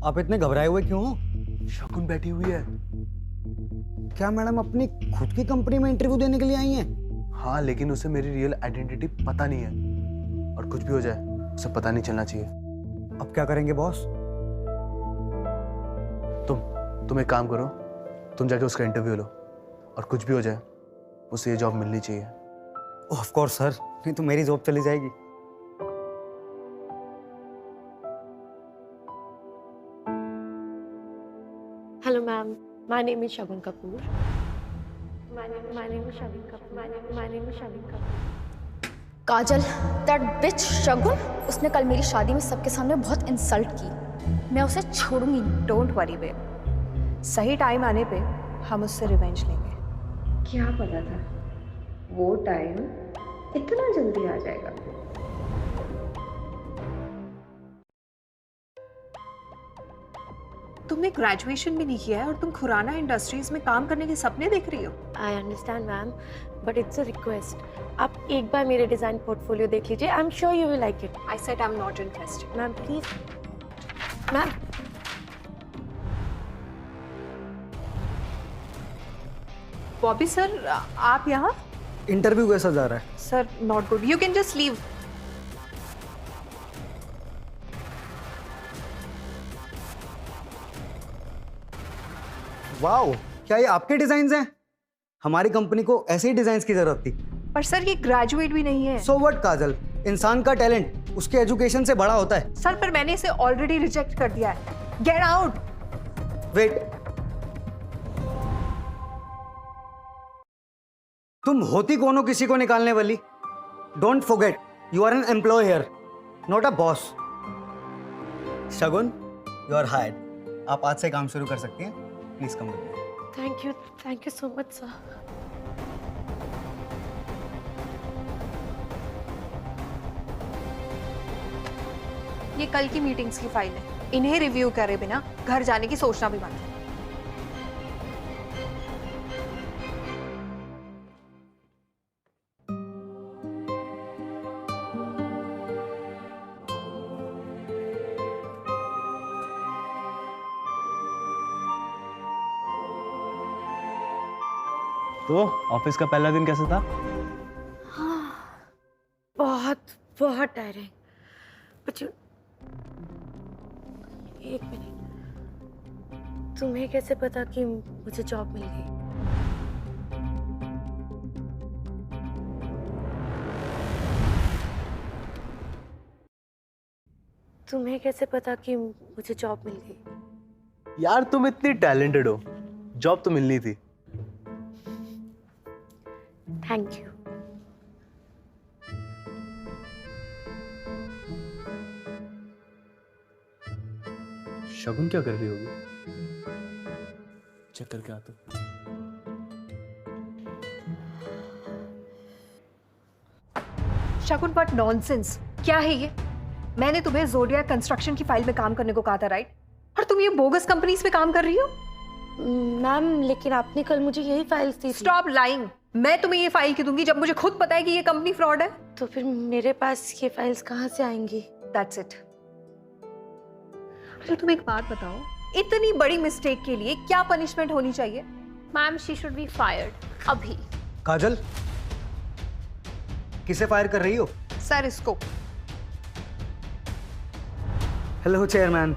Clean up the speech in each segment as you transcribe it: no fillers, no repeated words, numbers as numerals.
आप इतने घबराए हुए क्यों हो? शकुन बैठी हुई है। क्या मैडम अपनी खुद की कंपनी में इंटरव्यू देने के लिए आई हैं? हाँ, लेकिन उसे मेरी रियल आइडेंटिटी पता नहीं है, और कुछ भी हो जाए उसे पता नहीं चलना चाहिए। अब क्या करेंगे बॉस? तुम एक काम करो, तुम जाके उसका इंटरव्यू लो, और कुछ भी हो जाए उसे ये जॉब मिलनी चाहिए। ऑफ कोर्स सर, नहीं तो मेरी जॉब चली जाएगी। Hello, ma'am. My name is Shagun Kapoor. My name is Shagun Kapoor. My name is Shagun Kapoor. Kajal, that bitch Shagun, उसने कल मेरी शादी में सबके सामने बहुत इंसल्ट की। मैं उसे छोड़ूंगी नहीं। डोंट वरी बेब, सही टाइम आने पे हम उससे रिवेंज लेंगे। क्या पता था वो टाइम इतना जल्दी आ जाएगा। तुमने ग्रेजुएशन भी नहीं किया है और तुम खुराना इंडस्ट्रीज में काम करने के सपने देख रही हो। I understand, ma'am, but it's a request. आप एक बार मेरे डिजाइन पोर्टफोलियो देख लीजिए. I'm sure you will like it. I said I'm not interested. Ma'am, please. Ma'am. Bobby sir, आप यहाँ? इंटरव्यू कैसा जा रहा है? Sir, not good. You can just leave. Wow, क्या ये आपके डिजाइन हैं? हमारी कंपनी को ऐसे ही डिजाइन की जरूरत थी। पर सर, ये ग्रेजुएट भी नहीं है। सो व्हाट काजल, इंसान का टैलेंट उसके एजुकेशन से बड़ा होता है। सर, पर मैंने इसे ऑलरेडी रिजेक्ट कर दिया है. Get out. वेट, तुम होती कौन हो किसी को निकालने वाली? Don't forget, you are an employee here, not a boss. Shagun, you are hired. आप आज से काम शुरू कर सकती हैं। Please come with me. Thank you so much, sir. ये कल की मीटिंग्स की फाइल है. इन्हें रिव्यू करे बिना घर जाने की सोचना भी मत. तो ऑफिस का पहला दिन कैसा था? बहुत टायरिंग. But एक मिनट, तुम्हें कैसे पता कि मुझे जॉब मिल गई? तुम्हें कैसे पता कि मुझे जॉब मिल गई? यार तुम इतनी टैलेंटेड हो, जॉब तो मिलनी थी। Thank you. शगुन क्या कर रही होगी? चेक करके आता हूं। शगुन, बट नॉनसेंस. क्या है ये? मैंने तुम्हें जोडिया कंस्ट्रक्शन की फाइल में काम करने को कहा था, राइट? और तुम ये बोगस कंपनीज पे काम कर रही हो? मैम, लेकिन आपने कल मुझे यही फाइल्स दी थी. Stop lying. मैं तुम्हें ये फाइल क्यों दूंगी जब मुझे खुद पता है कि ये कंपनी फ्रॉड है? तो फिर मेरे पास ये फाइल्स कहाँ से आएंगी? That's it. अच्छा, तुम एक बात बताओ, इतनी बड़ी मिस्टेक के लिए क्या पनिशमेंट होनी चाहिए? Ma'am, she should be fired अभी. काजल, किसे फायर कर रही हो? सर, इसको. Hello chairman.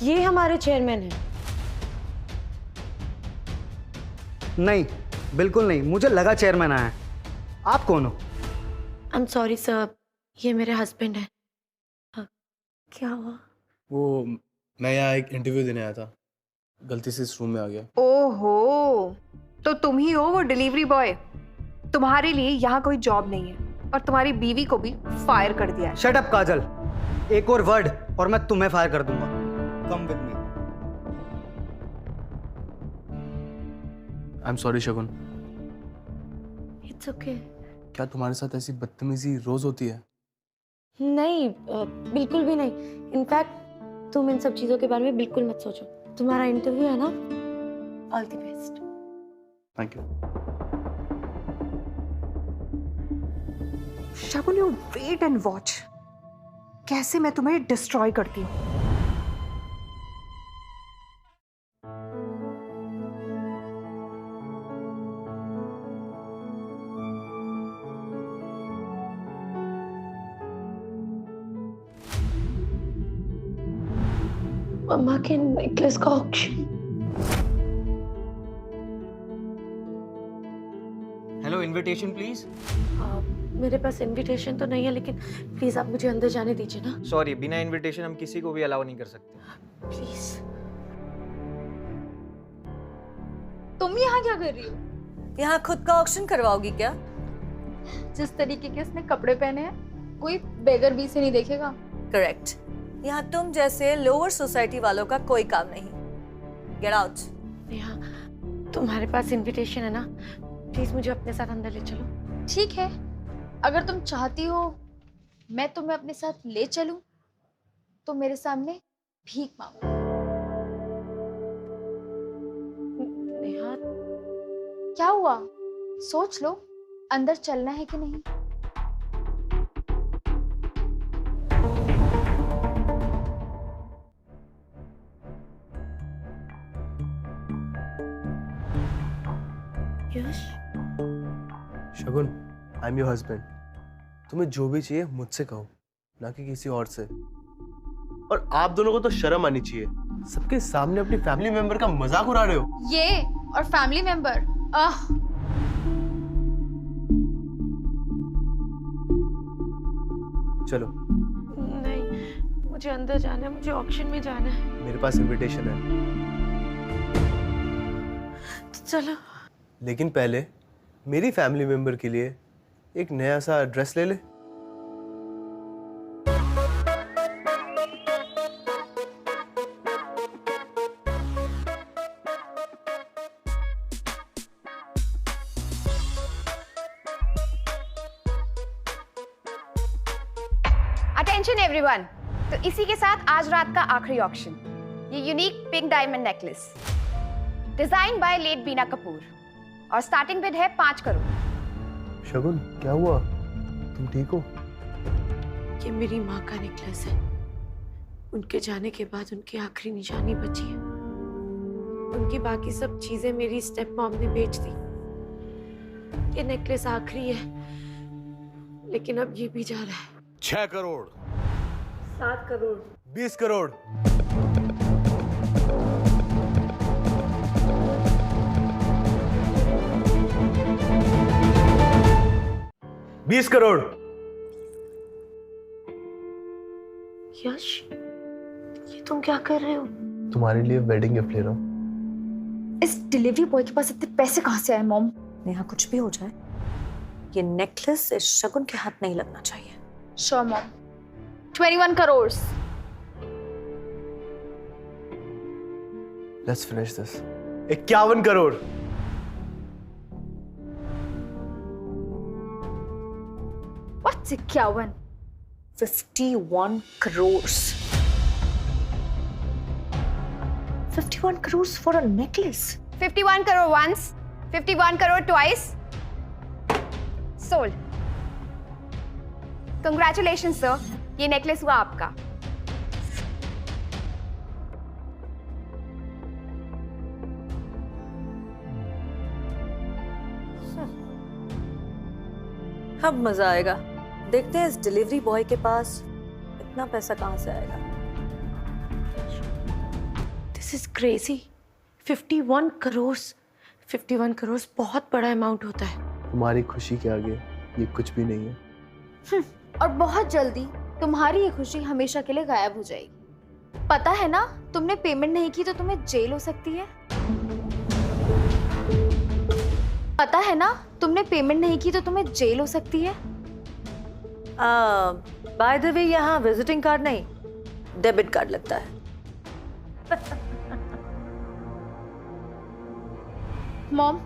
ये हमारे चेयरमैन हैं? नहीं, बिल्कुल नहीं, मुझे लगा चेयरमैन आया है। आप कौन हो? आई एम सॉरी सर, ये मेरे हस्बैंड है. क्या हुआ? वो मैं यहाँ एक इंटरव्यू देने आया था, गलती से इस रूम में आ गया। ओहो, तो तुम ही हो वो डिलीवरी बॉय. तुम्हारे लिए यहाँ कोई जॉब नहीं है और तुम्हारी बीवी को भी फायर कर दिया है. शट अप काजल, एक और वर्ड और मैं तुम्हें फायर कर दूंगा। कम with me. I am sorry Shagun. It's okay. क्या तुम्हारे साथ ऐसी बदतमीजी रोज होती है? नहीं, बिल्कुल भी नहीं. इनफैक्ट तुम इन सब चीजों के बारे में बिल्कुल मत सोचो. तुम्हारा इंटरव्यू है ना? All the best. Thank you. Shagun, you wait and watch कैसे मैं तुम्हें डिस्ट्रॉय करती हूँ। मम्मा के नेकलेस का ऑक्शन। Hello, invitation please. मेरे पास इनविटेशन तो नहीं है, लेकिन प्लीज आप मुझे अंदर जाने दीजिए ना, सॉरी, बिना इनविटेशन हम किसी को भी अलाउ नहीं कर सकते। प्लीज। तुम यहाँ क्या कर रही हो? यहाँ खुद का ऑक्शन करवाओगी क्या? जिस तरीके के उसने कपड़े पहने हैं कोई बेगर भी से नहीं देखेगा। करेक्ट। यहाँ तुम जैसे लोअर सोसाइटी वालों का कोई काम नहीं। Get out. नेहा, तुम्हारे पास इनविटेशन है ना, प्लीज मुझे अपने साथ अंदर ले चलो। ठीक है, अगर तुम चाहती हो मैं तुम्हें अपने साथ ले चलूं तो मेरे सामने भीख मांगो। नेहा, क्या हुआ? सोच लो, अंदर चलना है कि नहीं। यश, शगुन, आई एम योर हस्बैंड। तुम्हें जो भी चाहिए मुझसे कहो, ना कि किसी और से। और आप दोनों को तो शर्म आनी चाहिए, सबके सामने अपनी फैमिली मेंबर का मजाक उड़ा रहे हो। ये और फैमिली मेंबर, चलो, नहीं, मुझे अंदर जाना है, मुझे ऑक्शन में जाना है। मेरे पास इनविटेशन है, तो चलो। लेकिन पहले मेरी फैमिली मेंबर के लिए एक नया सा ड्रेस ले ले। अटेंशन एवरीवन, तो इसी के साथ आज रात का आखिरी ऑक्शन, ये unique pink diamond necklace design by late Bina Kapoor, और स्टार्टिंग बिड है 5 करोड़। शगुन, क्या हुआ? तुम ठीक हो? ये मेरी माँ का नेकलेस है। उनके जाने के बाद उनकी आखिरी निशानी बची है। उनकी बाकी सब चीजें मेरी स्टेप मॉम ने बेच दी। ये नेकलेस आखिरी है, लेकिन अब ये भी जा रहा है। 6 करोड़, 7 करोड़, 20 करोड़, 20 करोड़। यश, ये तुम क्या कर रहे हो? तुम्हारे लिए वेडिंग गिफ्ट ले रहा हूँ। इस डिलीवरी बॉय के पास इतने पैसे कहाँ से आए मॉम? नेहा, कुछ भी हो जाए, ये नेकलेस इस शगुन के हाथ नहीं लगना चाहिए। Sure mom. 21 crore. Let's finish this. 51 crore. What's 51? 51 crores. 51 crores for a necklace. 51 crore once, 51 crore twice, sold. Congratulations sir, ये नेकलेस हुआ आपका। अब मजा आएगा। देखते हैं इस डिलीवरी बॉय के पास इतना पैसा कहाँ से आएगा। This is crazy. 51 crore. 51 crore बहुत बड़ा अमाउंट होता है। तुम्हारी खुशी के आगे ये कुछ भी नहीं है। और बहुत जल्दी तुम्हारी ये खुशी हमेशा के लिए गायब हो जाएगी। पता है ना, तुमने पेमेंट नहीं की तो तुम्हें जेल हो सकती है। पता है ना, तुमने पेमेंट नहीं की तो तुम्हें जेल हो सकती है। बाय द वे, यहाँ विजिटिंग कार्ड नहीं, डेबिट कार्ड लगता है। Mom,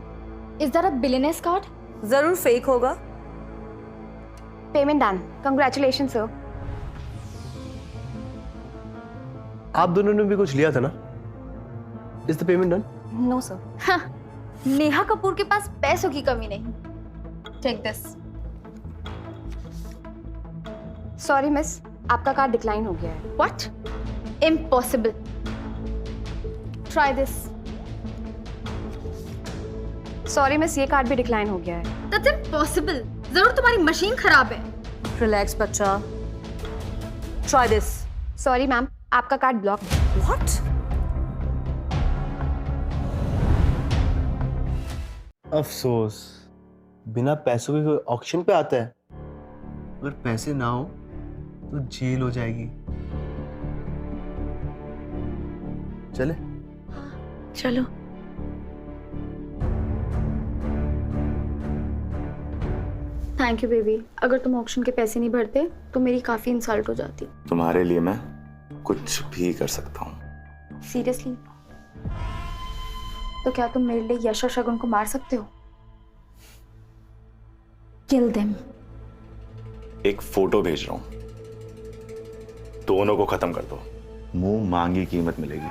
is there a billionaire's card? जरूर फेक होगा। Payment done, congratulation sir. आप दोनों ने भी कुछ लिया था ना? Is the payment done? No sir. हाँ, नेहा कपूर के पास पैसों की कमी नहीं। Take this. सॉरी मिस, आपका कार्ड डिक्लाइन हो गया है। What? Impossible. Try this. Sorry miss, ये कार्ड भी डिक्लाइन हो गया है। That's impossible. जरूर तुम्हारी मशीन खराब है। रिलैक्स बच्चा, ट्राई दिस। सॉरी मैम, आपका कार्ड ब्लॉक है। व्हाट? अफसोस, बिना पैसों के कोई ऑक्शन पे आता है? अगर पैसे ना हो तो जेल हो जाएगी। चले? चलो। Thank you baby. अगर तुम ऑक्शन के पैसे नहीं भरते तो मेरी काफी इंसल्ट हो जाती। तुम्हारे लिए मैं कुछ भी कर सकता हूँ। सीरियसली? तो क्या तुम मेरे लिए यश और शगुन को मार सकते हो? Kill them. एक फोटो भेज रहा हूँ, दोनों को खत्म कर दो, मुंह मांगी कीमत मिलेगी।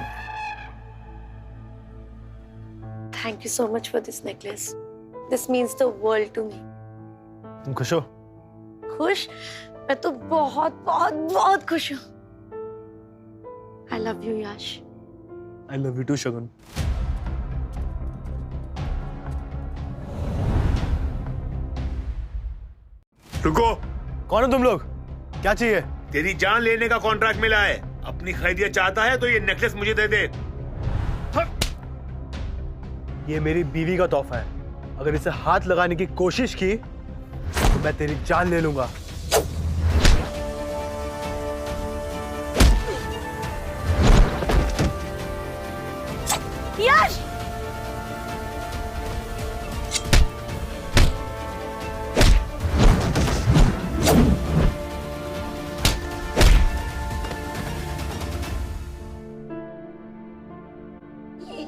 Thank you so much for this necklace. This means the world to me. तुम खुश हो? खुश? मैं तो बहुत बहुत बहुत खुश हूँ। I love you Yash. I love you too Shagun. रुको, कौन हो तुम लोग? क्या चाहिए? तेरी जान लेने का कॉन्ट्रैक्ट मिला है। अपनी खरीदिया चाहता है तो ये नेकलेस मुझे दे दे। ये मेरी बीवी का तोहफा है। अगर इसे हाथ लगाने की कोशिश की तो मैं तेरी जान ले लूंगा। यश!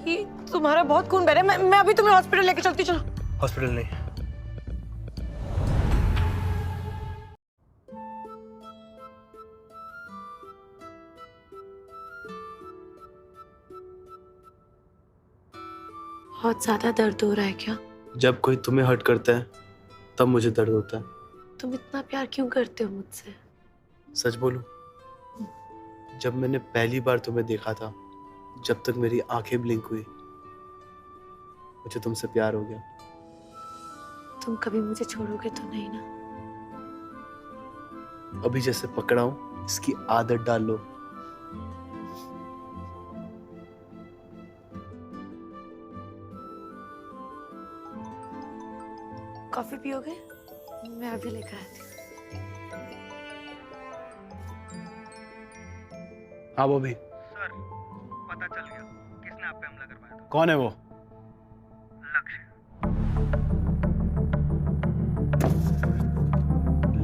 ये तुम्हारा बहुत खून बह रहा है। मैं अभी तुम्हें हॉस्पिटल लेके चलती। चलो। हॉस्पिटल नहीं, बहुत ज्यादा दर्द हो रहा है क्या? जब कोई तुम्हें हर्ट करता है तब मुझे दर्द होता है। तुम इतना प्यार क्यों करते हो मुझसे? सच बोलूं, जब मैंने पहली बार तुम्हें देखा था, जब तक मेरी आंखें ब्लिंक हुई, मुझे तुमसे प्यार हो गया। तुम कभी मुझे छोड़ोगे तो नहीं ना? अभी जैसे पकड़ा हूं, इसकी आदत डाल लो। कॉफी पियोगे? मैं अभी लेकर आती हूँ। हाँ वो भी। सर, पता चल गया किसने आप पे हमला करवाया था। कौन है वो?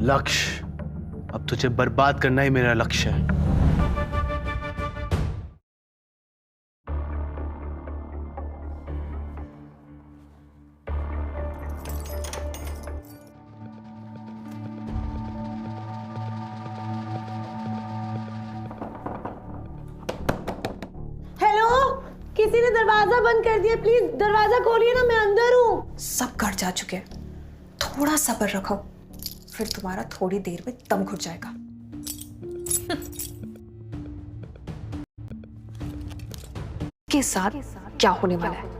लक्ष्य। अब तुझे बर्बाद करना ही मेरा लक्ष्य है। हेलो, किसी ने दरवाजा बंद कर दिया। प्लीज दरवाजा खोलिए ना, मैं अंदर हूँ। सब घर जा चुके हैं, थोड़ा सब्र रखो, फिर तुम्हारा थोड़ी देर में दम घुट जाएगा। के साथ क्या होने वाला है?